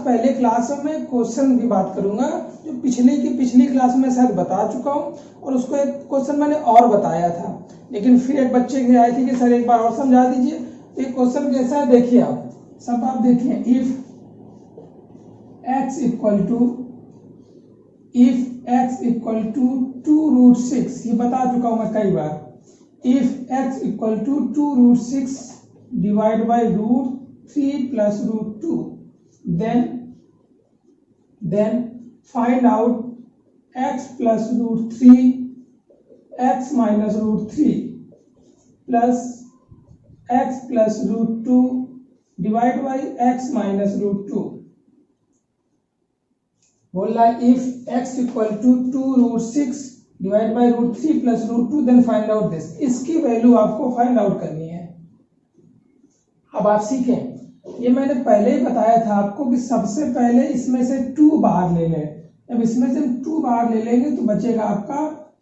पहले क्लास में क्वेश्चन की बात करूंगा जो पिछली क्लास में शायद बता चुका हूं, और उसको एक क्वेश्चन मैंने और बताया था, लेकिन फिर एक बच्चे की आए थे कि सर एक बार और समझा दीजिए। तो ये क्वेश्चन कैसा है देखिए, आप सब आप देखिए, इफ x इक्वल टू 2√6, ये बता चुका हूं मैं कई बार। If x equal to 2√6 divide by √3 plus √2, then find out x plus √3 x minus √3 plus x plus √2 divide by x minus √2। बोल रहा है if x equal to 2√6 divide by √3 plus √2 then find out this. इसकी value आपको find out करनी है। अब आप सीखें, ये मैंने पहले ही बताया था आपको कि सबसे पहले इसमें से 2 बाहर ले लें। जब इसमें से 2 बाहर ले लेंगे तो बचेगा आपका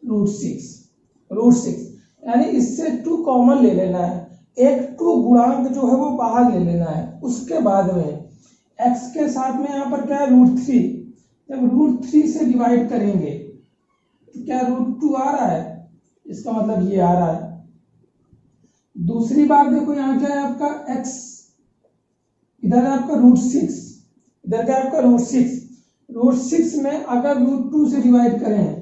√6, यानी इससे 2 कॉमन ले लेना है, एक 2 गुणांक जो है वो बाहर ले लेना है। उसके बाद में x के साथ में यहाँ पर क्या है √3, जब √3 से डिवाइड करेंगे तो क्या √2 आ रहा है, इसका मतलब ये आ रहा है। दूसरी बात देखो यहाँ क्या है आपका x, इधर है आपका √6, इधर क्या है आपका √6 में अगर √2 से डिवाइड करें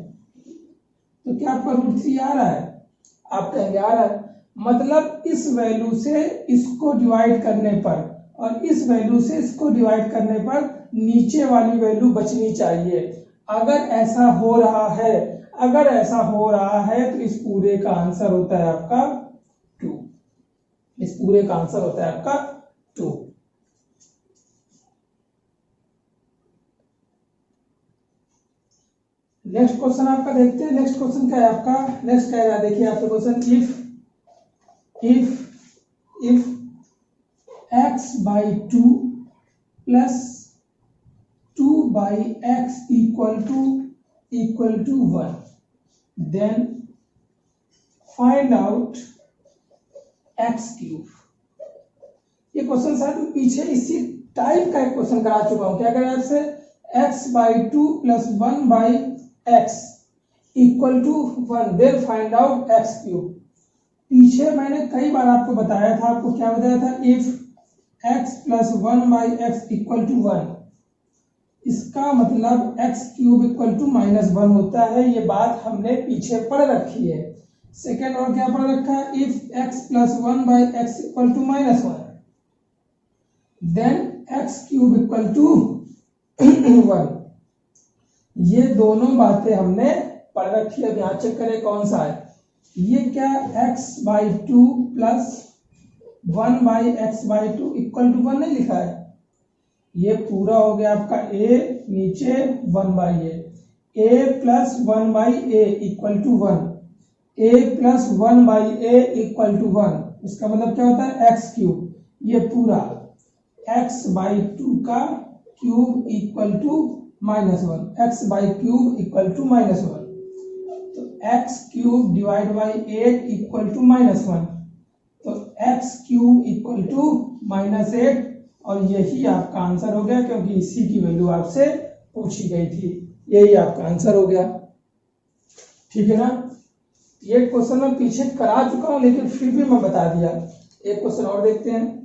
तो क्या आपका √3 आ रहा है, आप कहेंगे आ रहा है। मतलब इस वैल्यू से इसको डिवाइड करने पर और इस वैल्यू से इसको डिवाइड करने पर नीचे वाली वैल्यू बचनी चाहिए। अगर ऐसा हो रहा है तो इस पूरे का आंसर होता है आपका 2, इस पूरे का आंसर होता है आपका 2। नेक्स्ट क्वेश्चन आपका देखते हैं। नेक्स्ट क्वेश्चन क्या है आपका, नेक्स्ट क्या है देखिए आपका question, if x by 2 plus 2 by x equal to 1, then find out x cube। ये क्वेश्चन शायद पीछे इसी टाइप का एक क्वेश्चन करा चुका हूं। क्या करें आपसे, x by 2 plus 1 by x equal to 1, then find out x cube। पीछे मैंने कई बार आपको बताया था, आपको क्या बताया था, if x plus 1 by x equal to 1, इसका मतलब x क्यूब इक्वल टू -1 होता है। ये बात हमने पीछे पढ़ रखी है। सेकेंड और क्या पढ़ रखा है, if x plus 1 by x equal to -1 then x cube equal to 1। ये दोनों बातें हमने पढ़ रखी है। अब यहाँ चेक करें कौन सा है, ये क्या x by 2 plus 1 by x by 2 equal to 1 नहीं लिखा है, ये पूरा हो गया आपका a, नीचे 1 by a plus 1 by a equal to 1, a plus 1 by a equal to 1। इसका मतलब क्या होता है x क्यूब, ये पूरा x by 2 का cube equal to -1, x by cube equal to -1, तो x cube divide by 8 equal to -1, तो x क्यूब इक्वल टू -8, और यही आपका आंसर हो गया, क्योंकि इसी की वैल्यू आपसे पूछी गई थी। यही आपका आंसर हो गया, ठीक है ना। ये क्वेश्चन मैं पीछे करा चुका हूं, लेकिन फिर भी मैं बता दिया। एक क्वेश्चन और देखते हैं।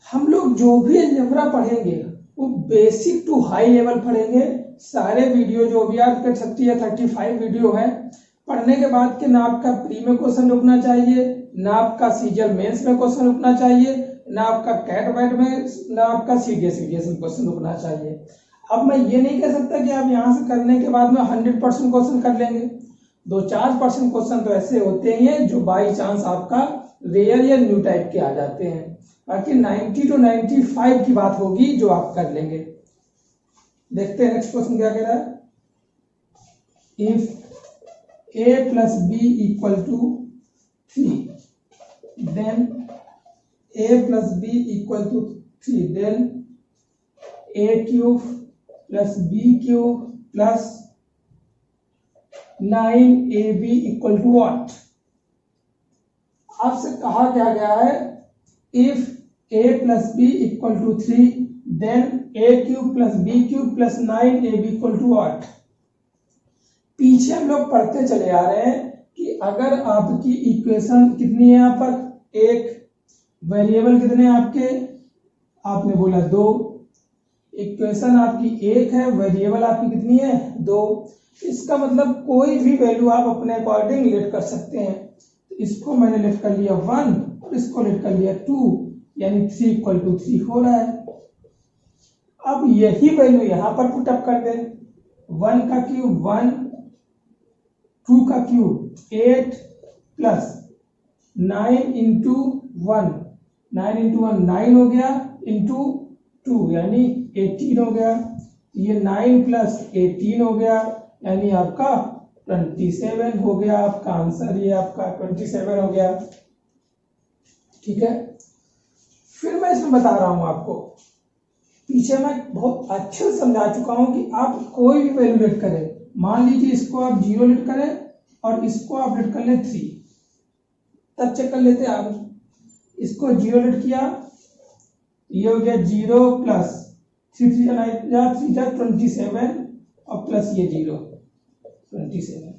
हम लोग जो भी अलजेब्रा पढ़ेंगे वो बेसिक टू हाई लेवल पढ़ेंगे। सारे वीडियो जो भी आप कर सकती है 35 वीडियो है, पढ़ने के बाद के ना आपका प्री में क्वेश्चन रुकना चाहिए, ना आपका सीजीएल मेंस में क्वेश्चन रुकना चाहिए, ना आपका कैट वाइट में, ना आपका सीडीएस में क्वेश्चन रुकना चाहिए। अब मैं ये नहीं कह सकता कि आप यहाँ से करने के बाद में 100% क्वेश्चन कर लेंगे। 2-4% क्वेश्चन तो ऐसे होते ही हैं जो बाई चांस आपका रेयर या न्यू टाइप के आ जाते हैं, बाकी 90 to 95 की बात होगी जो आप कर लेंगे। देखते हैं नेक्स्ट क्वेश्चन क्या कह रहा है, if a plus b equal to 3, then a plus b equal to 3, then a cube plus b cube plus 9ab equal to what? आपसे कहा क्या गया है, if a plus b equal to 3 then a cube plus b cube plus 9ab equal to 8। पीछे हम लोग पढ़ते चले आ रहे हैं कि अगर आपकी इक्वेशन कितनी है, यहाँ पर एक वेरिएबल कितने हैं आपके, आपने बोला 2, इक्वेशन आपकी एक है, वेरिएबल आपकी कितनी है 2। इसका मतलब कोई भी वैल्यू आप अपने अकॉर्डिंग लेट कर सकते हैं। तो इसको मैंने लेट कर लिया 1 और इसको लेट कर लिया 2, यानी 3 इक्वल टू 3 हो रहा है। अब यही वैल्यू यहां पर पुटअप कर दें, 1 का क्यूब 1, 2 का क्यूब 8 प्लस 9 इंटू 1, 9 इंटू 1 9 हो गया, इंटू 2 यानी 18 हो गया। ये 9 प्लस 18 हो गया, यानी आपका 27 हो गया आपका आंसर, ये आपका 27 हो गया। ठीक है, फिर मैं इसमें बता रहा हूं आपको, पीछे मैं बहुत अच्छे से समझा चुका हूं कि आप कोई भी वैल्यू लेट करें, मान लीजिए इसको आप 0 लेट करें और इसको आप लेट कर ले 3, तब चेक कर लेते हैं आप। इसको 0 लेट किया, ये हो गया 0 प्लस 3 3 जा 27 और प्लस ये 0 27,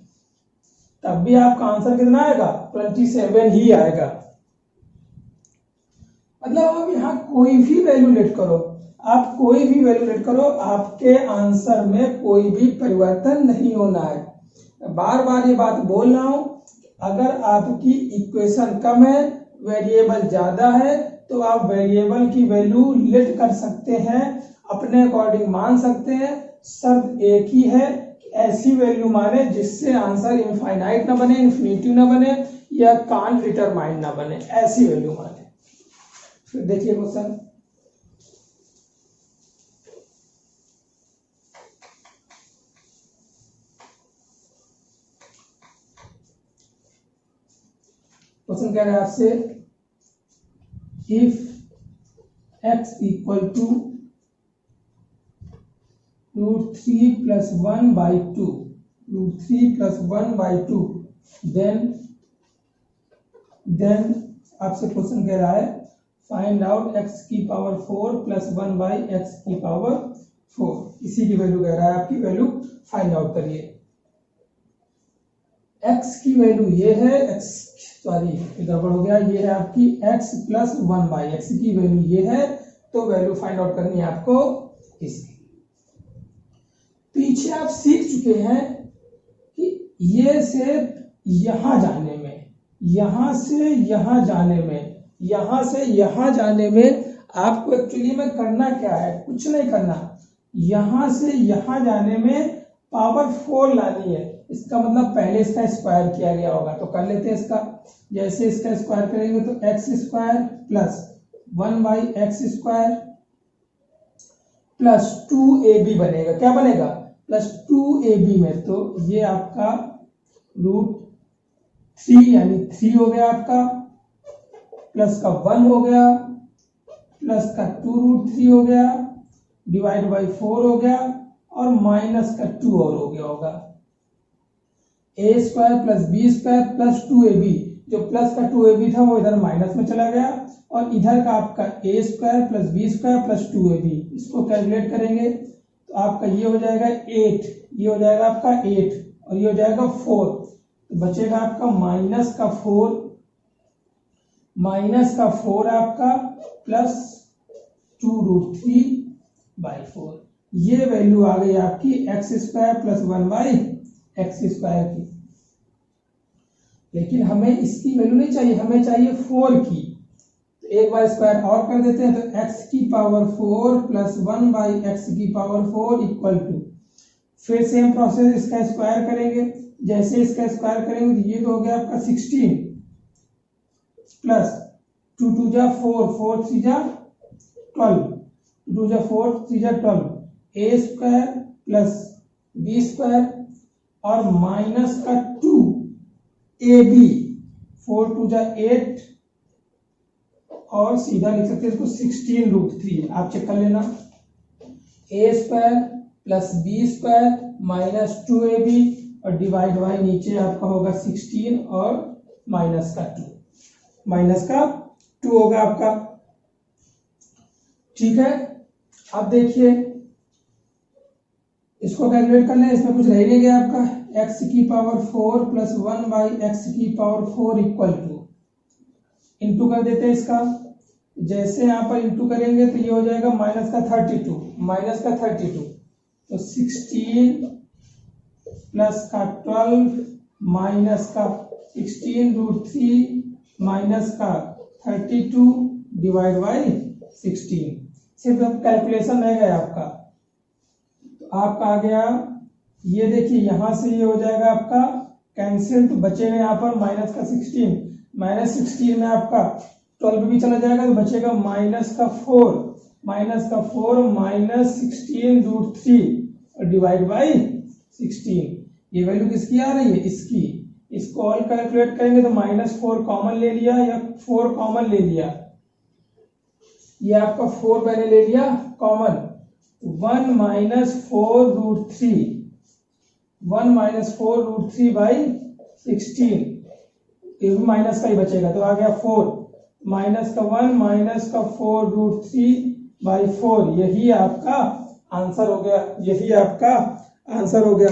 तब भी आपका आंसर कितना आएगा 27 ही आएगा। मतलब अब यहाँ कोई भी वैल्यू लेट करो, आप कोई भी वैल्यू लेट करो, आपके आंसर में कोई भी परिवर्तन नहीं होना है। बार बार ये बात बोल रहा हूं, अगर आपकी इक्वेशन कम है, वेरिएबल ज्यादा है, तो आप वेरिएबल की वैल्यू लेट कर सकते हैं, अपने अकॉर्डिंग मान सकते हैं। शर्त एक ही है कि ऐसी वैल्यू माने जिससे आंसर इनफाइनाइट ना बने, इन्फिनिटी ना बने, या कांट डिटरमाइन ना बने, ऐसी वैल्यू माने। फिर देखिए क्वेश्चन, क्वेश्चन कह रहा है आपसे, if x equal to √3 plus 1/2, √3 plus 1/2, then आपसे क्वेश्चन कह रहा है फाइंड आउट x की पावर 4 प्लस 1/x की पावर 4। इसी की वैल्यू कह रहा है, आपकी वैल्यू फाइंड आउट करिए। x की वैल्यू ये है, सॉरी गड़बड़ हो गया, ये है आपकी x प्लस 1/x की वैल्यू ये है, तो वैल्यू फाइंड आउट करनी है आपको इसकी। पीछे आप सीख चुके हैं कि ये से यहां जाने में, यहां से यहां जाने में, यहां से यहां जाने में आपको एक्चुअली में करना क्या है, कुछ नहीं करना, यहां से यहां जाने में पावर 4 लानी है। इसका मतलब पहले इसका स्क्वायर किया गया होगा, तो कर लेते हैं इसका। जैसे इसका स्क्वायर करेंगे तो x square plus 1/x square plus 2ab बनेगा। क्या बनेगा? प्लस 2ab में, तो ये आपका √3 यानी 3 हो गया आपका, प्लस का 1 हो गया, प्लस का 2√3 हो गया, डिवाइड बाई 4 हो गया, और माइनस का 2 और हो गया होगा। a square plus b square plus 2ab, जो प्लस का 2ab था वो इधर माइनस में चला गया, और इधर का आपका a square plus b square plus 2ab, इसको कैलकुलेट करेंगे तो आपका ये हो जाएगा 8, ये हो जाएगा आपका 8, और ये हो जाएगा 4, तो बचेगा आपका माइनस का 4 आपका प्लस 2√3/4। ये वैल्यू आ गई आपकी x square plus 1/x square की। लेकिन हमें इसकी वैल्यू नहीं चाहिए, हमें चाहिए 4 की। तो एक बार स्क्वायर और कर देते हैं, तो x की पावर 4 प्लस 1/x की पावर 4 इक्वल टू, फिर सेम प्रोसेस, इसका स्क्वायर करेंगे। जैसे इसका स्क्वायर करेंगे तो ये तो हो गया आपका 16 प्लस 2 2 जा 4, 4 3 जा 12, 2 जा 4 3 जा 12, a square plus b square और माइनस का 2ab, 4 2 जा 8, और सीधा लिख सकते हैं इसको 16√3। आप चेक कर लेना, a square plus b square minus 2ab, और डिवाइड बाई नीचे आपका होगा 16 और माइनस का 2। माइनस का 2 होगा आपका। ठीक है, अब देखिए इसको कैलकुलेट कर लें, इसमें कुछ रह नहीं गया आपका, x की पावर 4 प्लस 1 बाई एक्स की पावर 4 इक्वल टू, इंटू कर देते हैं इसका। जैसे यहाँ पर इंटू करेंगे तो ये हो जाएगा माइनस का 32, तो 16 प्लस का 12 माइनस का 16√3 माइनस का 32 डिवाइड बाई 16। सिर्फ कैलकुलेशन रह गया आपका, तो आपका आ गया, ये देखिए यहां से ये हो जाएगा आपका कैंसिल, तो बचेगा यहाँ पर माइनस का 16, माइनस 16 में आपका 12 भी चला जाएगा तो बचेगा माइनस का 4 माइनस 16√3 डिवाइड बाई 16। ये वैल्यू किसकी आ रही है, इसकी। इसको ऑल कैलकुलेट करेंगे तो -4 कॉमन ले लिया या 4 कॉमन ले लिया, ये आपका 4 मैंने ले लिया कॉमन, 1 -4√3 बाई 16, ये भी माइनस का ही बचेगा तो आ गया 4 माइनस का 1 माइनस का 4√3 बाई 4। यही आपका आंसर हो गया, यही आपका आंसर हो गया।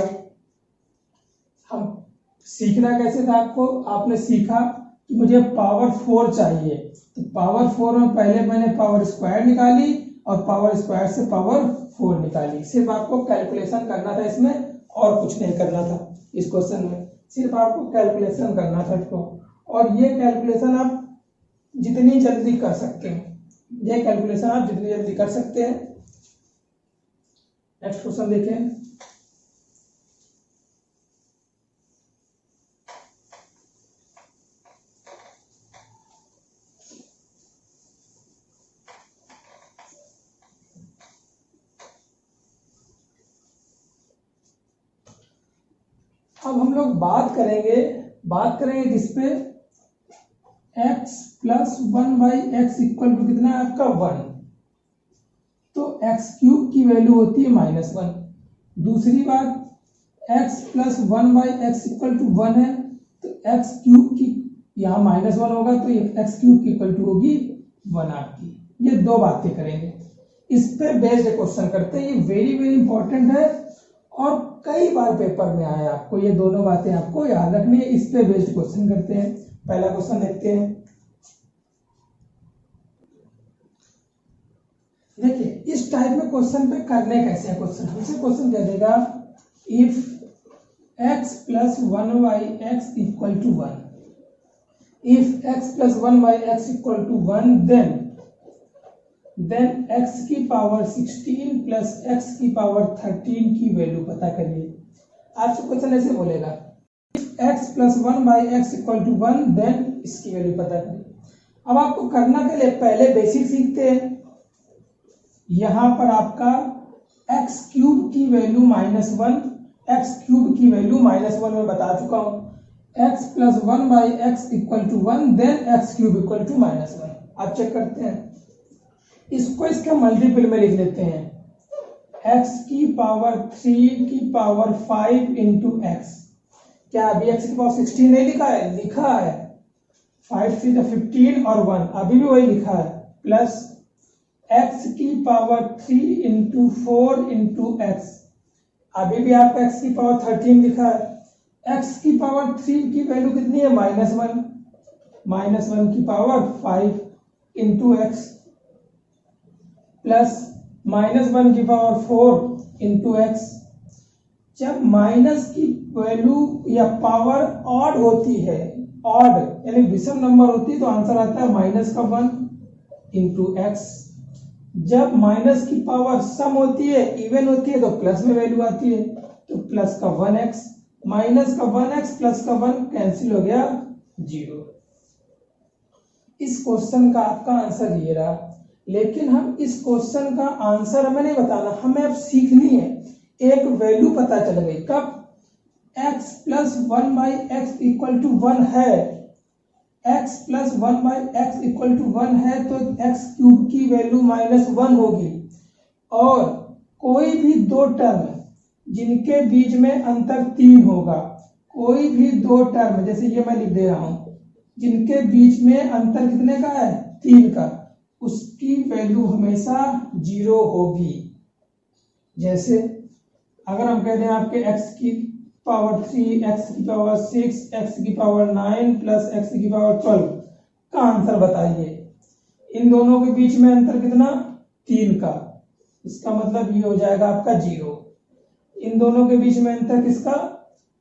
हम सीखना कैसे था आपको, आपने सीखा कि मुझे पावर 4 चाहिए, तो पावर 4 में पहले मैंने पावर स्क्वायर निकाली और पावर स्क्वायर से पावर 4 निकाली। सिर्फ आपको कैलकुलेशन करना था इसमें, और कुछ नहीं करना था इस क्वेश्चन में, सिर्फ आपको कैलकुलेशन करना था इसको। और ये कैलकुलेशन आप जितनी जल्दी कर सकते हैं, ये कैलकुलेशन आप जितनी जल्दी कर सकते हैं। नेक्स्ट क्वेश्चन देखें। अब हम लोग बात करेंगे किस पे, x plus 1 by x equal to कितना है आपका 1, तो x³ की वैल्यू होती है -1। दूसरी बात x plus 1 by x equal to 1 है, तो x³ की यहाँ -1 होगा तो ये x³ की इक्वल टू होगी 1 आपकी। ये दो बातें करेंगे, इस पे बेस्ड क्वेश्चन करते हैं, ये वेरी वेरी इंपॉर्टेंट है और कई बार पेपर में आया, आपको ये दोनों बातें आपको याद रखनी है। इस पे बेस्ड क्वेश्चन करते हैं। पहला क्वेश्चन देखते हैं। देखिए इस टाइप में क्वेश्चन पे करने कैसे हैं क्वेश्चन, हमसे क्वेश्चन कह देगा if x plus 1 by x equal to 1, if x plus 1 by x equal to 1 then x की पावर 16 प्लस x की पावर 13 की वैल्यू पता करिए। आपसे क्वेश्चन ऐसे बोलेगा if x plus 1 by x equal to 1 then इसकी वैल्यू पता करिए। अब आपको करना के लिए पहले बेसिक सीखते हैं। यहां पर आपका x³ की वैल्यू -1, x³ की वैल्यू -1 में बता चुका हूं। x plus 1 by x equal to 1 then x³ equal to -1। आप चेक करते हैं, इसको इसके मल्टीपल में लिख लेते हैं, x की पावर 3 की पावर 5 इंटू x। क्या अभी x की पावर 16 नहीं लिखा है, लिखा है, 5 3 तो 15 और 1 अभी भी वही लिखा है, प्लस x की पावर 3 इंटू 4 इंटू x, अभी भी आपका x की पावर 13 लिखा है। x की पावर 3 की वैल्यू कितनी है, -1 की पावर 5 इंटू x प्लस -1 की पावर 4 इंटू एक्स। जब माइनस की वैल्यू या पावर ऑड होती है, ऑड यानी विषम नंबर होती है, तो आंसर आता है -1 इंटू एक्स। जब माइनस की पावर सम होती है, इवन होती है, तो प्लस में वैल्यू आती है, तो प्लस का 1x, माइनस का 1x प्लस का 1 कैंसिल हो गया 0। इस क्वेश्चन का आपका आंसर ये रहा। लेकिन हम इस क्वेश्चन का आंसर हमें नहीं बताना, हमें अब सीखनी है। एक वैल्यू पता चल गई, कब x plus 1 by x equal to 1 है, x plus 1 by x equal to 1 है, तो x³ की वैल्यू -1 होगी। और कोई भी दो टर्म जिनके बीच में अंतर 3 होगा, कोई भी दो टर्म, जैसे ये मैं लिख दे रहा हूं, जिनके बीच में अंतर कितने का है 3 का, उसकी वैल्यू हमेशा 0 होगी। जैसे अगर हम कहते हैं आपके x की पावर 3, x की पावर 6, x की पावर 9 प्लस x की पावर 12 का आंसर बताइए। इन दोनों के बीच में अंतर कितना 3 का, इसका मतलब ये हो जाएगा आपका 0। इन दोनों के बीच में अंतर किसका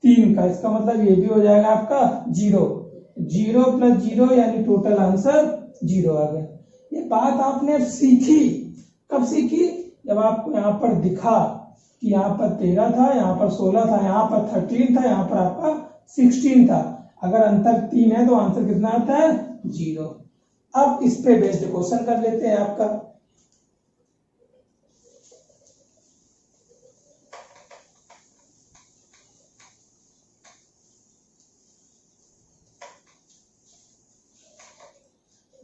3 का, इसका मतलब ये भी हो जाएगा आपका 0। 0 प्लस 0 यानी टोटल आंसर 0 आ गया। ये बात आपने सीखी, कब सीखी, जब आपको यहाँ पर दिखा कि यहाँ पर 13 था, यहाँ पर 16 था, यहाँ पर 13 था, यहाँ पर आपका 16 था। अगर अंतर 3 है तो आंसर कितना आता है 0। अब इस पे बेस्ड क्वेश्चन कर लेते हैं आपका।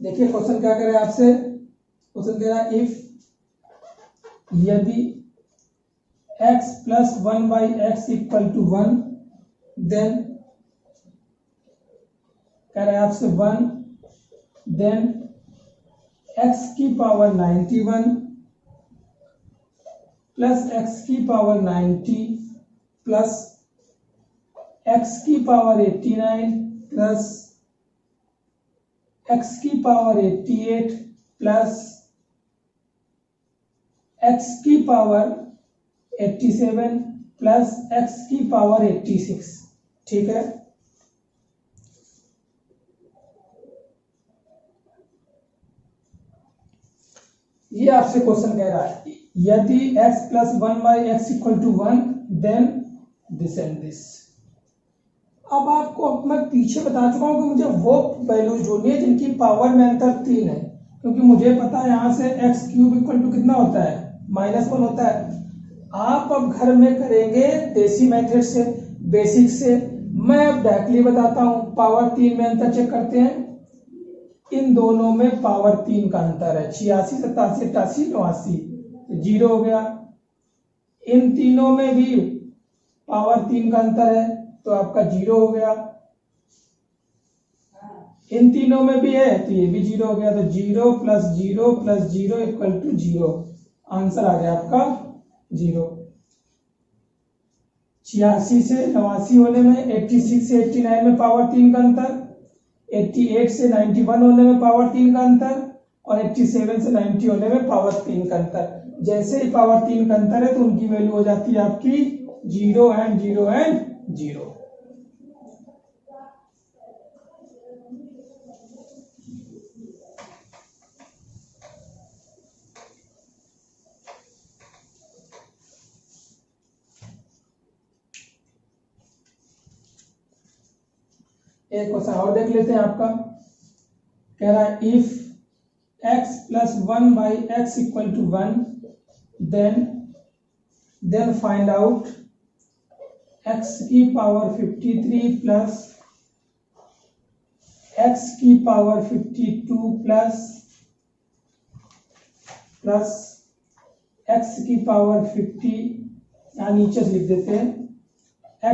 देखिए क्वेश्चन क्या करे आपसे, क्वेश्चन कह रहा है इफ यदि x plus 1 by x equal to 1, then कह रहा है आपसे 1, देन x की पावर 91 प्लस x की पावर 90 प्लस x की पावर 89 प्लस x की पावर 88 प्लस x की पावर 87 प्लस x की पावर 86। ठीक है, ये आपसे क्वेश्चन कह रहा है यदि x plus 1 by x equal to 1 then this and this. अब आपको मैं पीछे बता चुका हूं कि मुझे वो वैल्यूज ढूंढनी है जिनकी पावर में अंतर 3 है, क्योंकि मुझे पता है यहां से एक्स क्यूब इक्वल टू कितना होता है -1 होता है। आप अब घर में करेंगे देसी मेथड से, बेसिक से। मैं अब डायरेक्टली बताता हूं, पावर 3 में अंतर चेक करते हैं। इन दोनों में पावर 3 का अंतर है, 86, 87, 88, 89, 0 हो गया। इन तीनों में भी पावर 3 का अंतर है तो आपका 0 हो गया। इन तीनों में भी है तो ये भी 0 हो गया। तो 0 plus 0 plus 0 equal to 0, answer आ गया आपका 0। 86 से 89 होने में, 86 से 89 में पावर 3 का अंतर, 88 से 91 होने में पावर 3 का अंतर, और 87 से 90 होने में पावर 3 का अंतर। जैसे ही पावर 3 का अंतर है तो उनकी वैल्यू हो जाती है आपकी 0 एंड 0 एंड 0। एक क्वेश्चन और देख लेते हैं आपका। कह रहा है if x plus 1 by x equal to 1 then find out x की पावर 53 प्लस x की पावर 52 प्लस x की पावर 50, यहाँ नीचे से लिख देते हैं,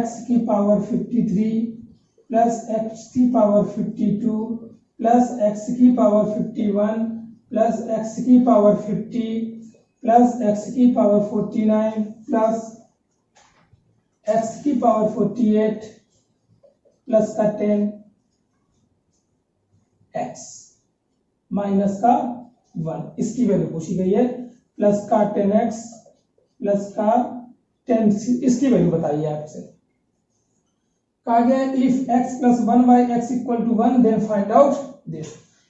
x की पावर 53 प्लस x की पावर 52 प्लस x की पावर 51 प्लस x की पावर 50 प्लस x की पावर 49 प्लस x की पावर 48 प्लस का 10 x माइनस का 1, इसकी वैल्यू पूछी गई है। प्लस का 10x प्लस का 10, इसकी वैल्यू बताइए आपसे। कहा गया if x plus 1 by x equal to 1 then find out this.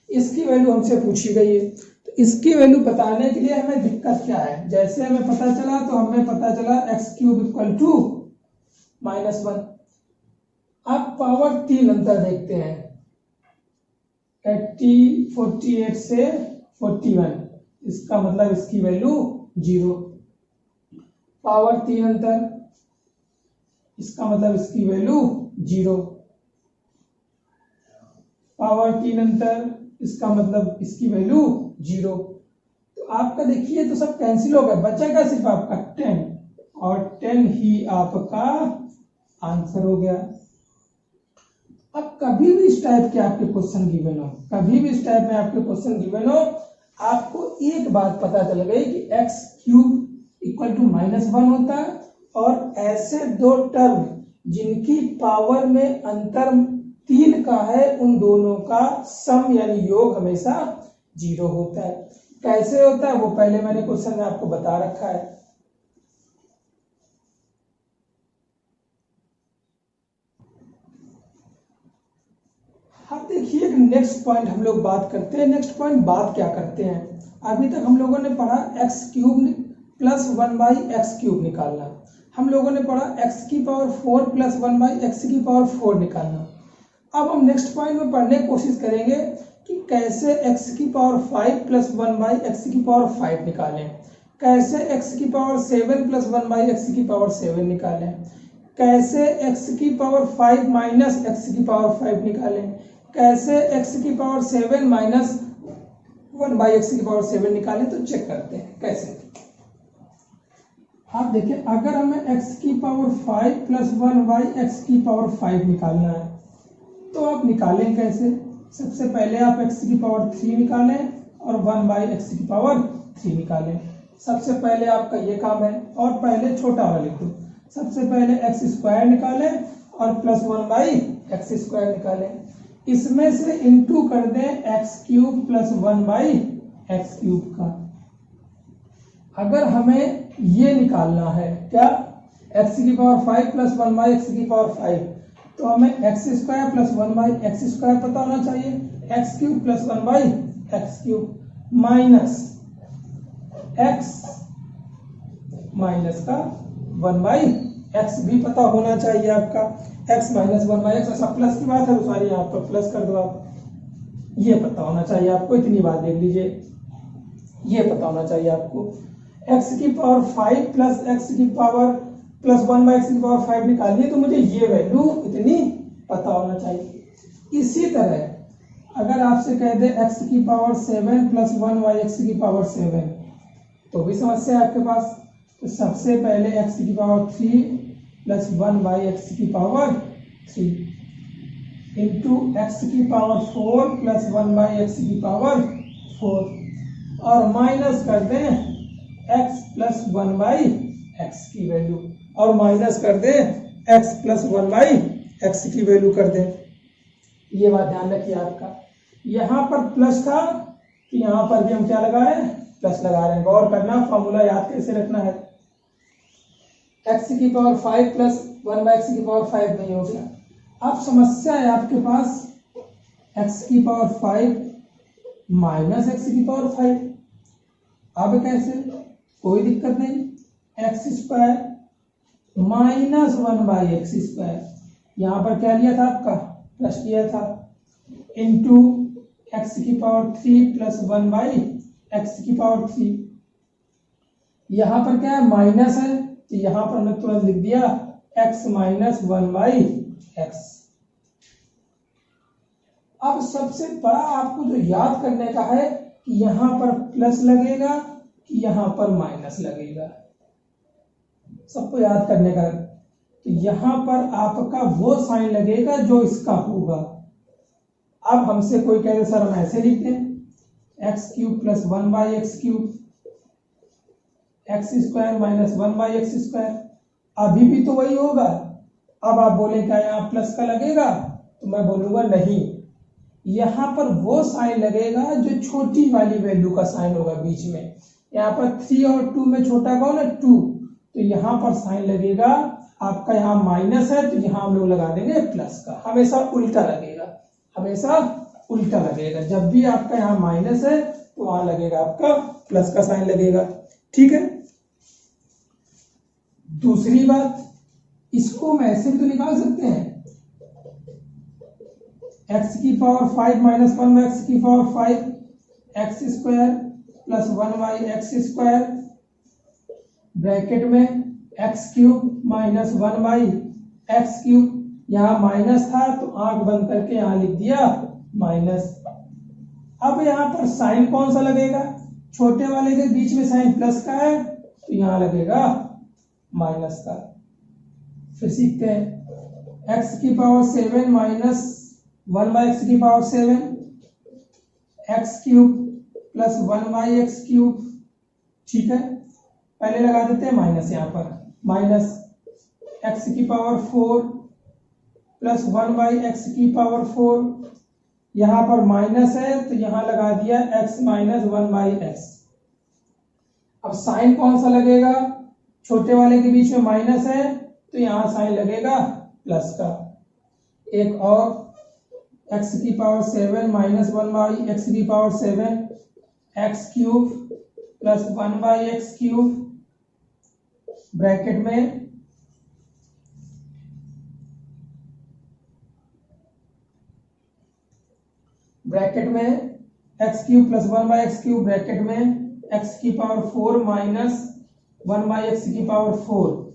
इसकी वैल्यू हमसे पूछी गई है, तो इसकी वैल्यू बताने के लिए हमें दिक्कत क्या है। जैसे हमें पता चला तो हमें पता चला एक्स क्यूब इक्वल टू -1। अब पावर 3 अंतर देखते हैं, 48 से 41, इसका मतलब इसकी वैल्यू 0। पावर 3 अंतर, इसका मतलब इसकी वैल्यू 0। पावर 3 अंतर, इसका मतलब इसकी वैल्यू 0। तो आपका देखिए तो सब कैंसिल हो गया, बचेगा सिर्फ आपका 10, और 10 ही आपका आंसर हो गया। अब कभी भी इस टाइप के आपके क्वेश्चन गिवन हो, कभी भी इस टाइप में आपके क्वेश्चन गिवन हो, आपको एक बात पता चल गई कि एक्स क्यूब इक्वल टू -1 होता है, और ऐसे दो टर्म जिनकी पावर में अंतर 3 का है उन दोनों का सम यानी योग हमेशा 0 होता है। कैसे होता है वो पहले मैंने क्वेश्चन में आपको बता रखा है। हाँ देखिए, नेक्स्ट पॉइंट हम लोग बात करते हैं। नेक्स्ट पॉइंट बात क्या करते हैं, अभी तक हम लोगों ने पढ़ा एक्स क्यूब प्लस 1/x³ निकालना, हम लोगों ने पढ़ा x⁴ प्लस 1/x⁴ निकालना। अब हम नेक्स्ट पॉइंट में पढ़ने की कोशिश करेंगे कि कैसे x⁵ प्लस 1/x⁵ निकालें, कैसे x⁷ प्लस 1/x⁷ निकालें, कैसे x⁵ माइनस x⁵ निकालें, कैसे x⁷ माइनस 1/x⁷ निकालें। तो चेक करते हैं कैसे। आप देखिए, अगर हमें x⁵ प्लस 1/x⁵ निकालना है तो आप निकालें कैसे। सबसे पहले आप x⁵ निकालें और 1/x⁵ निकालें। सबसे पहले आपका ये काम है, और पहले छोटा वाला लिखो। सबसे पहले x² निकालें और प्लस 1/x² निकालें। इसमें से इंटू कर दें x³ प्लस 1/x³ का। अगर हमें ये निकालना है क्या, x⁵ प्लस 1/x⁵, तो हमें x² प्लस 1/x² पता होना चाहिए, x³ plus 1/x³ minus x minus का 1/x भी पता होना चाहिए आपका, x माइनस 1/x। ऐसा प्लस की बात है तो सारी यहाँ पर प्लस कर दो आप, ये पता होना चाहिए आपको। इतनी बात देख लीजिए, ये पता होना चाहिए आपको। x⁵ plus x⁵ plus 1/x⁵ निकालनी है तो मुझे ये वैल्यू इतनी पता होना चाहिए। इसी तरह अगर आपसे कह दे x⁷ प्लस 1/x⁷ तो भी समस्या है आपके पास। तो सबसे पहले x⁵ plus 1/x⁵ into x⁴ plus 1/x⁴ और माइनस कर दें x प्लस 1/x की वैल्यू, और माइनस कर दे x प्लस 1/x की वैल्यू कर दे। ये बात ध्यान रखिए आपका। यहाँ पर प्लस था कि यहाँ पर भी हम क्या लगाए, प्लस लगा रहे हैं। गौर करना, फॉर्मूला याद कैसे रखना है। x⁵ प्लस 1/x⁵ नहीं हो गया। अब समस्या है आपके पास x⁵ माइनस x⁵। अब कैसे, कोई दिक्कत नहीं, x² माइनस 1/x², यहाँ पर क्या लिया था आपका, प्लस लिया था, इंटू x⁵ प्लस 1/x⁵। यहाँ पर क्या है, माइनस है, तो यहाँ पर मैं तुरंत लिख दिया x माइनस 1/x। अब सबसे बड़ा आपको जो याद करने का है कि यहाँ पर प्लस लगेगा कि यहाँ पर माइनस लगेगा, सबको याद करने का। तो यहाँ पर आपका वो साइन लगेगा जो इसका होगा। अब हमसे कोई कह दे सर हम ऐसे लिख दें x³ plus 1/x³, x² minus 1/x², अभी भी तो वही होगा। अब आप बोले क्या यहाँ प्लस का लगेगा, तो मैं बोलूंगा नहीं, यहाँ पर वो साइन लगेगा जो छोटी वाली वैल्यू का साइन होगा बीच में। यहाँ पर 3 और 2 में छोटा कौन है, 2, तो यहाँ पर साइन लगेगा आपका, यहाँ माइनस है तो यहाँ हम लोग लगा देंगे प्लस का। हमेशा उल्टा लगेगा, हमेशा उल्टा लगेगा। जब भी आपका यहाँ माइनस है तो वहां लगेगा आपका प्लस का साइन लगेगा, ठीक है। दूसरी बात, इसको हम ऐसे भी तो निकाल सकते हैं, x⁵ minus 1/x⁵, x² plus 1/x² bracket में x³ माइनस 1/x³। यहाँ माइनस था तो आंख बंद करके यहाँ लिख दिया माइनस। अब यहाँ पर साइन कौन सा लगेगा, छोटे वाले के बीच में साइन प्लस का है तो यहाँ लगेगा माइनस का। फिर सीखते हैं x⁵ minus 1/x⁴ x³ plus 1/x³। ठीक है, पहले लगा देते हैं माइनस, यहाँ पर माइनस x⁴ प्लस 1/x⁴। यहाँ पर माइनस है तो यहाँ लगा दिया x माइनस 1/x। अब साइन कौन सा लगेगा, छोटे वाले के बीच में माइनस है तो यहाँ साइन लगेगा प्लस का। एक और x⁴ minus 1/x⁴ x³ plus 1/x³ bracket में x³ प्लस 1/x³ ब्रैकेट में x⁴ माइनस 1/x⁴।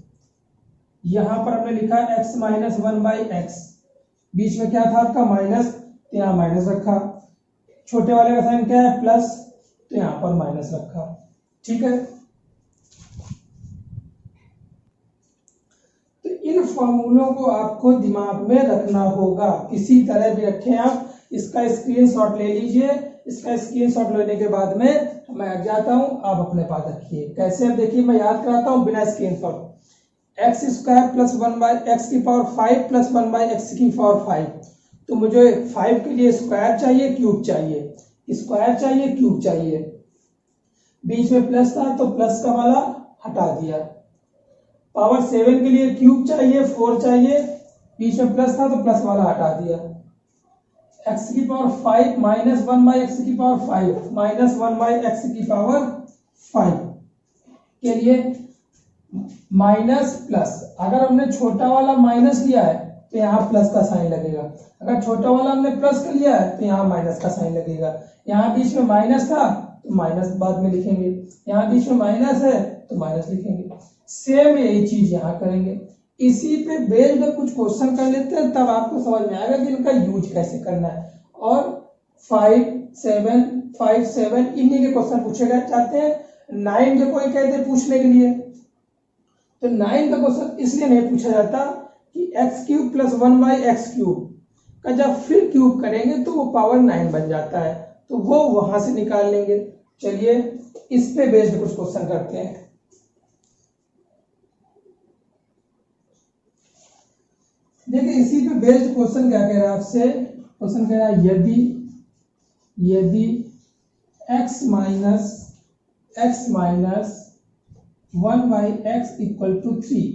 यहां पर हमने लिखा x माइनस 1/x, बीच में क्या था आपका माइनस, तो यहां माइनस रखा। छोटे वाले का साइन क्या है, प्लस, तो यहां पर माइनस रखा। ठीक है, तो इन फॉर्मूलों को आपको दिमाग में रखना होगा, किसी तरह भी रखें आप। इसका स्क्रीनशॉट ले लीजिए, इसका स्क्रीनशॉट लेने के बाद में मैं जाता हूं, आप अपने पास रखिए। कैसे, अब देखिए मैं याद कराता हूं बिना screenshot. x² plus 1/x⁵ plus 1/x⁵। तो मुझे 5 के लिए स्क्वायर चाहिए, क्यूब चाहिए, स्क्वायर चाहिए, क्यूब चाहिए। बीच में प्लस था तो प्लस का वाला हटा दिया। पावर 7 के लिए क्यूब चाहिए, 4 चाहिए, बीच में प्लस था तो प्लस वाला हटा दिया। x⁵ minus 1/x⁵ minus 1/x⁵ के लिए माइनस प्लस। अगर हमने छोटा वाला माइनस लिया है तो यहाँ प्लस का साइन लगेगा, अगर छोटा वाला हमने प्लस का लिया है तो यहाँ माइनस का साइन लगेगा। यहाँ बीच में माइनस था तो माइनस बाद में लिखेंगे, यहाँ बीच में माइनस है तो माइनस लिखेंगे। सेम यही चीज यहाँ करेंगे। इसी पे बेस्ड कुछ क्वेश्चन कर लेते हैं, तब आपको समझ में आएगा कि इनका यूज कैसे करना है। और 5, 7 इन्हीं के क्वेश्चन पूछे गए चाहते हैं। 9 के कोई कहते पूछने के लिए, तो 9 का क्वेश्चन इसलिए नहीं पूछा जाता कि x³ प्लस 1/x³ का जब फिर क्यूब करेंगे तो वो पावर 9 बन जाता है, तो वो वहां से निकाल लेंगे। चलिए इस पे बेस्ड कुछ क्वेश्चन करते हैं। देखिए इसी पे बेस्ड क्वेश्चन क्या कह रहा है आपसे, क्वेश्चन कह रहा है यदि x minus 1/x = 3,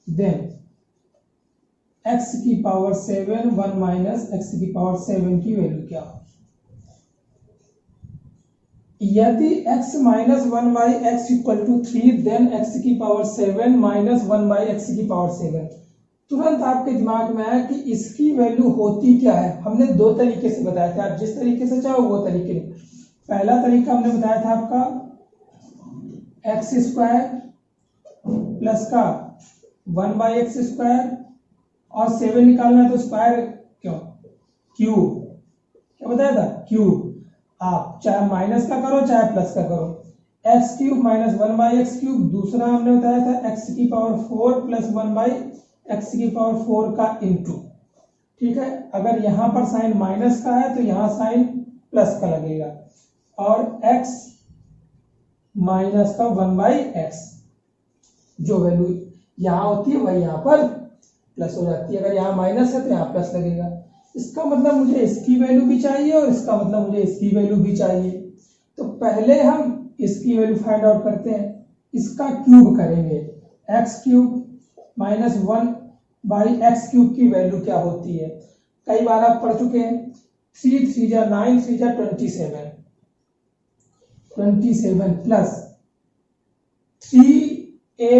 then x⁴ 1 minus x⁴ की वैल्यू क्या होगी। यदि x minus 1/x = 3, then x⁴ minus 1/x⁴। तुरंत आपके दिमाग में आया कि इसकी वैल्यू होती क्या है। हमने दो तरीके से बताया था, आप जिस तरीके से चाहो वो तरीके। पहला तरीका हमने बताया था आपका x² प्लस का 1/x² और 7 निकालना है तो स्क्वायर क्यों, क्यूब, क्या बताया था, क्यूब। आप चाहे माइनस का करो चाहे प्लस का करो। x³ minus 1/x³। दूसरा हमने बताया था x⁴ प्लस 1/x⁴ का इंटू। ठीक है, अगर यहां पर साइन माइनस का है तो यहां साइन प्लस का लगेगा, और x माइनस का 1/x, जो वैल्यू यहां होती है वही यहां पर प्लस हो जाती है। अगर यहाँ माइनस है तो यहाँ प्लस लगेगा। इसका मतलब मुझे इसकी वैल्यू भी चाहिए और इसका मतलब मुझे इसकी वैल्यू भी चाहिए। तो पहले हम इसकी वैल्यू फाइंड आउट करते हैं, इसका क्यूब करेंगे। x³ माइनस 1/x³ की वैल्यू क्या होती है, कई बार आप पढ़ चुके हैं। 3 3 जा 9, 3 जा 27 प्लस 3a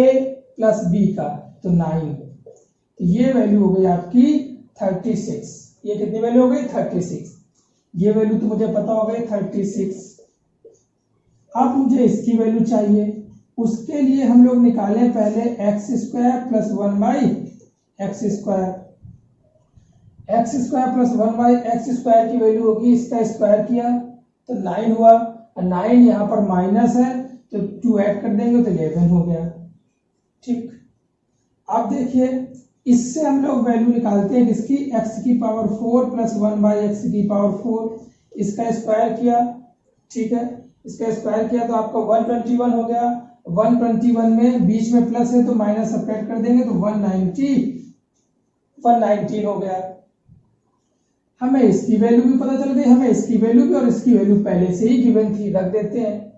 प्लस b का तो 9, ये वैल्यू हो गई आपकी 36। ये कितनी वैल्यू हो गई, 36। ये वैल्यू तो मुझे पता हो गई 36। अब मुझे इसकी वैल्यू चाहिए, उसके लिए हम लोग निकालें पहले x² plus 1/x²। x² plus 1/x² की वैल्यू होगी, इसका स्क्वायर किया तो 9 हुआ। 9 यहाँ पर माइनस है तो 2 ऐड कर देंगे तो 11 हो गया। ठीक, अब देखिए इससे हम लोग वैल्यू निकालते हैं किसकी, x की पावर 4 प्लस 1 बाई एक्स की पावर 4, इसका स्क्वायर किया, ठीक है, इसका स्क्वायर किया तो आपका 121 हो गया। 121 में बीच में प्लस है तो माइनस सब्ट्रैक्ट कर देंगे तो 119 हो गया। हमें इसकी वैल्यू भी पता चल गई, हमें इसकी वैल्यू भी और इसकी वैल्यू पहले से ही गिवन थी, रख देते हैं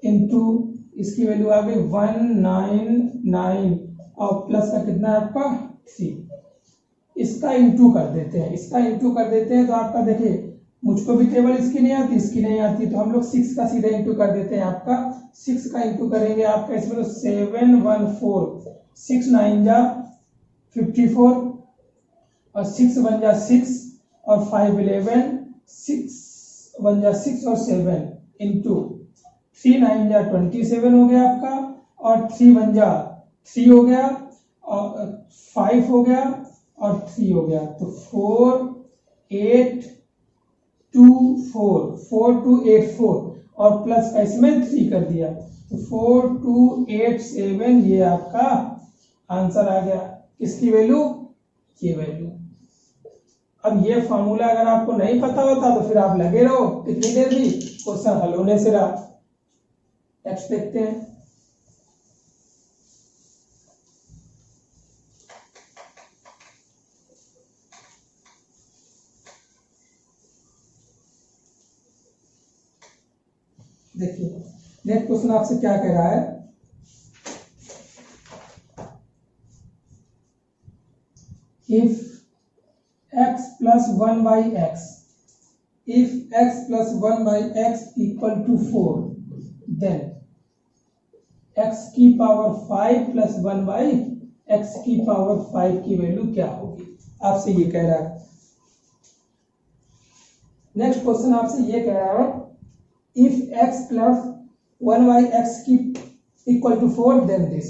इनटू इसकी वैल्यू आ गई 199 और प्लस का कितना है आपका 3, इसका इंटू कर देते हैं, इसका इंटू कर देते हैं तो आपका देखिए मुझको भी टेबल इसकी नहीं आती, इसकी नहीं आती, तो हम लोग 6 का सीधा इंटू कर देते हैं। आपका 6 का इंटू करेंगे आपका इसमें तो 714, 6 9 जा 54 और 6 1 जा 6 और 5 11, 6 1 जा 6 और 7 इंटू 3 9 जा 27 हो गया आपका, और 3 1 जा 3 हो गया और 5 हो गया और 3 हो गया, तो 4 8 2 4 4 2 8 4 और प्लस का इसमें 3 कर दिया तो 4 2 8 7, ये आपका आंसर आ गया। किसकी वैल्यू, ये वैल्यू। अब ये फॉर्मूला अगर आपको नहीं पता होता तो फिर आप लगे रहो कितनी देर भी, क्वेश्चन हल होने से रहा। नेक्स्ट देखते हैं, देखिए नेक्स्ट क्वेश्चन आपसे क्या कह रहा है, if x plus 1 by x, if x plus 1 by x equal to 4, then x की पावर 5 प्लस 1 बाई एक्स की पावर 5 की वैल्यू क्या होगी, आपसे ये कह रहा है। नेक्स्ट क्वेश्चन आपसे ये कह रहा है, if x plus 1 by x की इक्वल टू 4 देन दिस।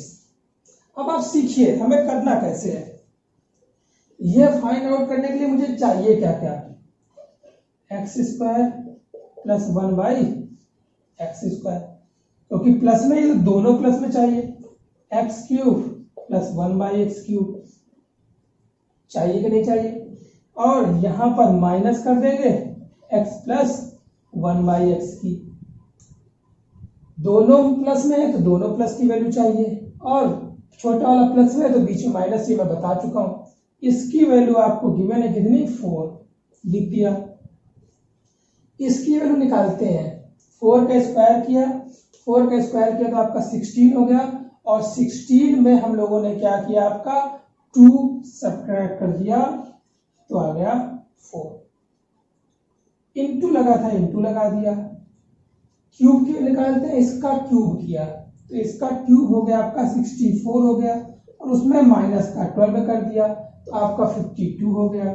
अब आप सीखिए हमें करना कैसे है, ये फाइंड आउट करने के लिए मुझे चाहिए क्या क्या, x square plus 1 by x square, क्योंकि प्लस में ये दोनों प्लस में चाहिए, x cube plus 1 by x cube चाहिए कि नहीं चाहिए, और यहां पर माइनस कर देंगे एक्स प्लस 1 बाई एक्स की, दोनों प्लस में है तो दोनों प्लस की वैल्यू चाहिए, और छोटा वाला प्लस में है तो बीच में माइनस, ये मैं बता चुका हूं। इसकी वैल्यू आपको गिवन है कितनी, 4 लिख दिया। इसकी वैल्यू निकालते हैं, 4 का स्क्वायर किया, 4 का स्क्वायर किया तो आपका 16 हो गया, और 16 में हम लोगों ने क्या किया, आपका 2 सब्ट्रैक्ट कर दिया तो आ गया 4, इंटू लगा था इंटू लगा दिया, क्यूब के निकालते हैं, इसका क्यूब किया तो इसका क्यूब हो गया आपका 64 हो गया, और उसमें माइनस का 12 कर दिया तो आपका 52 हो गया,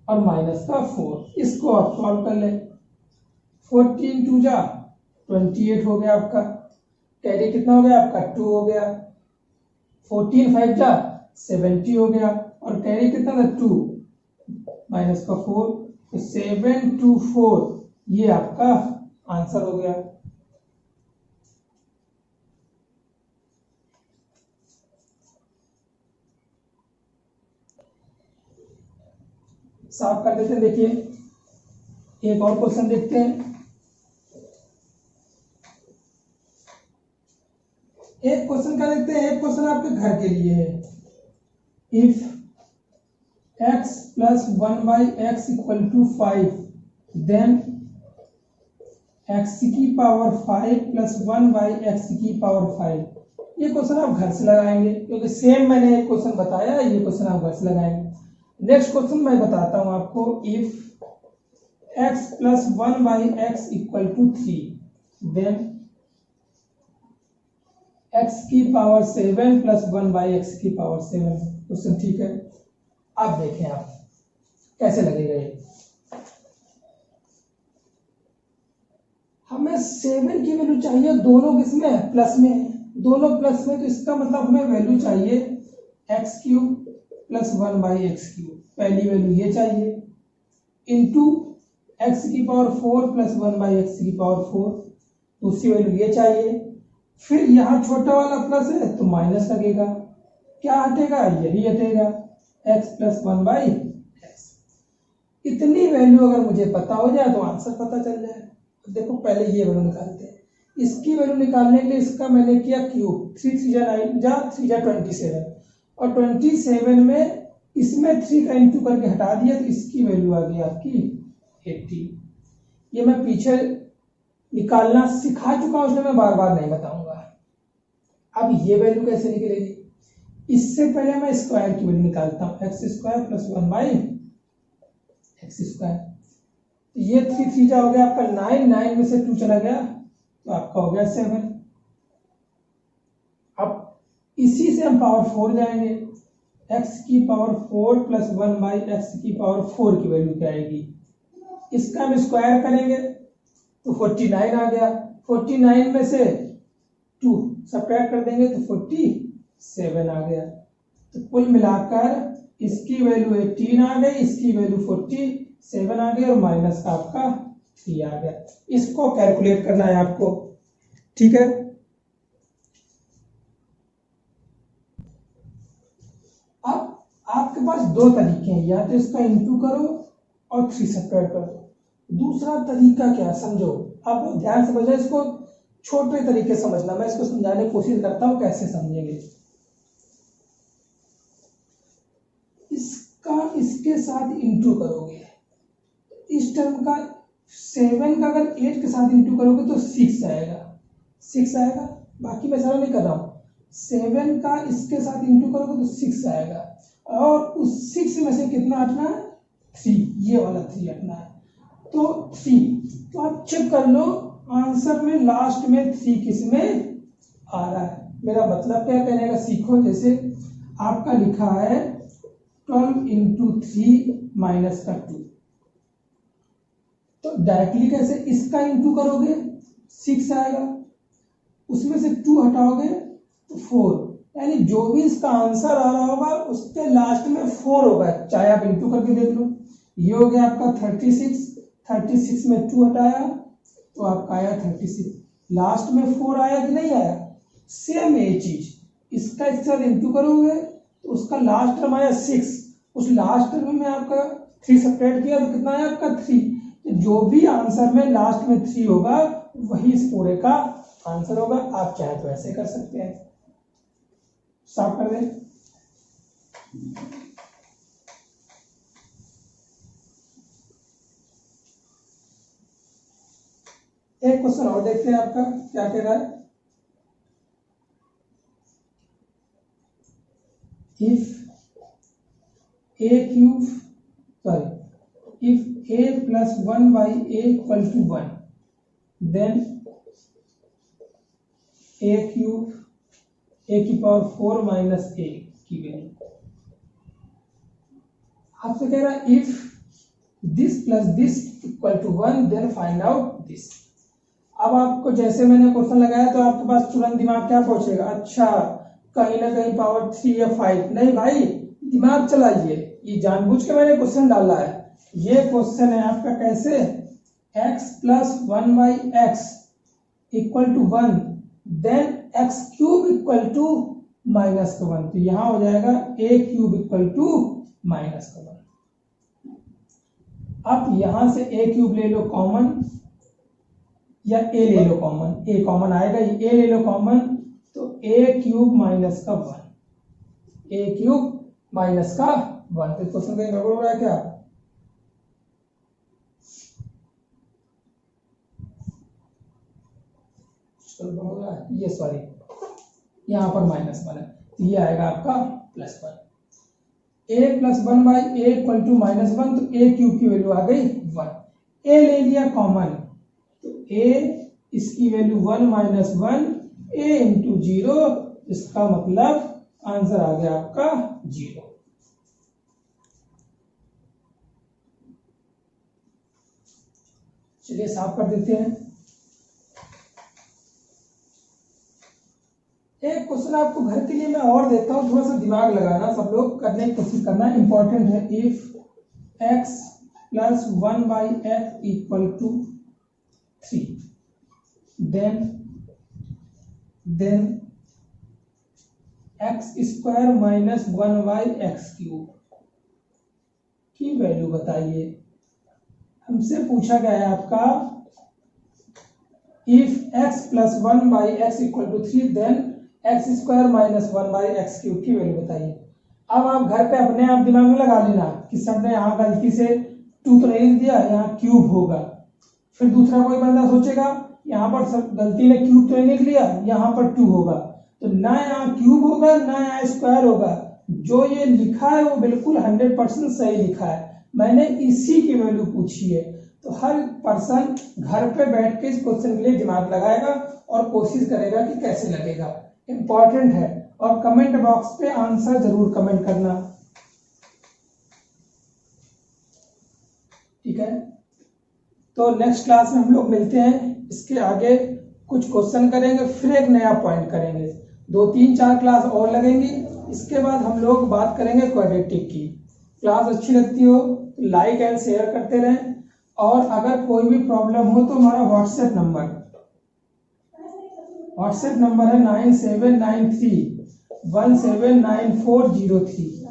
और माइनस का 4, इसको आप सॉल्व कर ले, 14 2 जा 28 हो गया आपका, कैरी कितना हो गया आपका 2 हो गया, 14 5 जा 70 हो गया, और कैरी कितना था 2 माइनस का 4, तो 7 2 4 ये आपका आंसर हो गया। साफ कर देते हैं, देखिए एक और क्वेश्चन देखते हैं। एक क्वेश्चन का देखते हैं, एक क्वेश्चन आपके घर के लिए है, if x plus 1 by x equal to 5 then x की पावर 5 प्लस 1 बाई एक्स की पावर 5। ये क्वेश्चन आप घर से लगाएंगे, क्योंकि सेम मैंने एक क्वेश्चन बताया, ये क्वेश्चन आप घर से लगाएंगे। नेक्स्ट क्वेश्चन मैं बताता हूं आपको, if x plus 1 by x equal to 3 then x की पावर 7 प्लस 1 बाई एक्स की पावर 7। क्वेश्चन ठीक है, आप देखें आप कैसे लगेगा ये। हमें 7 की वैल्यू चाहिए, दोनों किसमें प्लस में है, दोनों प्लस में, तो इसका मतलब हमें वैल्यू चाहिए x cube plus 1 by x cube, पहली वैल्यू ये चाहिए, इंटू एक्स की पावर 4 प्लस 1 बाई एक्स की पावर 4, दूसरी वैल्यू ये चाहिए, फिर यहाँ छोटा वाला प्लस है तो माइनस लगेगा, क्या हटेगा, यही हटेगा, x प्लस 1/x। इतनी वैल्यू अगर मुझे पता हो जाए तो आंसर पता चल जाए। देखो पहले ये वैल्यू निकालते हैं। इसकी वैल्यू निकालने के लिए इसका मैंने किया क्यूब, 3 3 जा 9 जा 3 जा 27, और 27 में इसमें 3 का इंटू करके हटा दिया तो इसकी वैल्यू आ गई आपकी 80। ये मैं पीछे निकालना सिखा चुका हूं, इसलिए मैं बार बार नहीं बताऊंगा। अब ये वैल्यू कैसे निकलेगी, इससे पहले मैं स्क्वायर की वैल्यू निकालता हूं, x square plus 1/x square. ये 3 3 जा हो गया आपका 9, 9 में से 2 चला गया तो आपका हो गया 7। अब इसी से हम पावर 4 जाएंगे, x की पावर 4 प्लस 1/x की पावर 4 की वैल्यू क्या आएगी, इसका हम स्क्वायर करेंगे तो 49 आ गया। 49 में से 2 सब्ट्रैक्ट कर देंगे तो 47 आ गया। तो कुल मिलाकर इसकी वैल्यू 18 आ गई, इसकी वैल्यू 47 आ गई, और माइनस का आपका 3 आ गया। इसको कैलकुलेट करना है आपको, ठीक है। अब आपके पास दो तरीके हैं, या तो इसका इंटू करो और 3 सब्ट्रैक्ट करो। दूसरा तरीका क्या, समझो, आप ध्यान से समझो, इसको छोटे तरीके समझना, मैं इसको समझाने की कोशिश करता हूं कैसे समझेंगे। इसका इसके साथ इंटू करोगे, इस टर्म का 7 का अगर 8 के साथ इंटू करोगे तो 6 आएगा, 6 आएगा। बाकी मैं सारा नहीं कर रहा हूं, 7 का इसके साथ इंटू करोगे तो 6 आएगा, और उस 6 में से कितना हटना है, 3, ये वाला 3 हटना है, तो 3। तो आप चेक कर लो आंसर में लास्ट में 3 किस में आ रहा है। मेरा मतलब क्या कहने का, सीखो। जैसे आपका लिखा है 12 इंटू 3 माइनस का 2, तो डायरेक्टली कैसे, इसका इंटू करोगे 6 आएगा, उसमें से 2 हटाओगे तो 4, यानी जो भी इसका आंसर आ रहा होगा उसके लास्ट में 4 होगा, चाहे आप इंटू करके देख लो। ये हो गया आपका 36, 36 में 2 हटाया तो आपका आया 36, लास्ट में 4 आया कि नहीं आया। सेम ये चीज इसका इसके साथ इंटू करोगे तो उसका लास्ट टर्म आया 6, उस लास्ट टर्म में आपका 3 सब्ट्रैक्ट किया तो कितना आया आपका 3। तो जो भी आंसर में लास्ट में 3 होगा वही इस पूरे का आंसर होगा। आप चाहे तो ऐसे कर सकते हैं, साफ कर दें। एक क्वेश्चन और देखते हैं आपका क्या कह रहा है। If a plus 1/a equal to 1, then a cube a की पावर 4 माइनस a की वैल्यू। आपसे कह रहा है if this plus this equal to 1 then find out this. अब आपको जैसे मैंने क्वेश्चन लगाया तो आपके पास तुरंत दिमाग क्या पहुंचेगा, अच्छा कहीं ना कहीं पावर 3 या 5। नहीं भाई, दिमाग चलाइए, ये जानबूझ के मैंने क्वेश्चन डाला है। ये क्वेश्चन है आपका कैसे, x plus 1/x equal to 1 then x cube equal to minus का 1। तो यहां हो जाएगा a cube equal to minus का 1। अब यहां से a क्यूब ले लो कॉमन, या a ले लो कॉमन, a कॉमन आएगा, a ले लो कॉमन, तो a क्यूब माइनस का 1, a क्यूब माइनस का 1। तो क्वेश्चन कहीं गड़बड़ हो रहा है क्या, ये सॉरी यहां पर -1 है, तो ये आएगा आपका +1। a plus 1/a equal to -1, तो a क्यूब की वैल्यू आ गई 1। a ले लिया कॉमन, तो a इसकी वैल्यू 1 माइनस 1 a इंटू 0, इसका मतलब आंसर आ गया आपका 0। चलिए साफ कर देते हैं। एक क्वेश्चन आपको घर के लिए मैं और देता हूं, थोड़ा सा दिमाग लगाना, सब लोग करने की कोशिश करना, इंपॉर्टेंट है। If x plus 1/x equal to 3 then x square minus 1/x³ की वैल्यू बताइए। हमसे पूछा गया है आपका if x plus 1/x equal to 3 then x square minus 1/x³ की वैल्यू बताइए। अब आप घर पे अपने आप दिमाग में लगा लेना कि सर ने यहाँ गलती से 2 तो नहीं दिया, यहाँ क्यूब होगा। फिर दूसरा कोई बंदा सोचेगा यहाँ पर सब गलती ने क्यूब तो नहीं लिख लिया, यहाँ पर 2 होगा, तो ना यहाँ क्यूब होगा ना यहाँ स्क्वायर होगा। जो ये लिखा है वो बिल्कुल 100% सही लिखा है, मैंने इसी की वैल्यू पूछी है। तो हर पर्सन घर पे बैठ के इस क्वेश्चन के लिए दिमाग लगाएगा और कोशिश करेगा कि कैसे लगेगा। इंपॉर्टेंट है, और कमेंट बॉक्स पे आंसर जरूर कमेंट करना, ठीक है। तो नेक्स्ट क्लास में हम लोग मिलते हैं, इसके आगे कुछ क्वेश्चन करेंगे, फिर एक नया पॉइंट करेंगे। 2, 3, 4 क्लास और लगेंगी, इसके बाद हम लोग बात करेंगे क्वाड्रेटिक की। क्लास अच्छी लगती हो तो लाइक एंड शेयर करते रहें, और अगर कोई भी प्रॉब्लम हो तो हमारा व्हाट्सएप नंबर है 9793179403।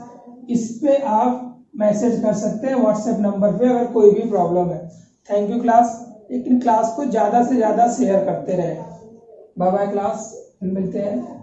इस पे आप मैसेज कर सकते हैं व्हाट्सएप नंबर पे अगर कोई भी प्रॉब्लम है। थैंक यू क्लास, लेकिन क्लास को ज़्यादा से ज़्यादा शेयर करते रहें। बाय बाय क्लास, फिर मिलते हैं।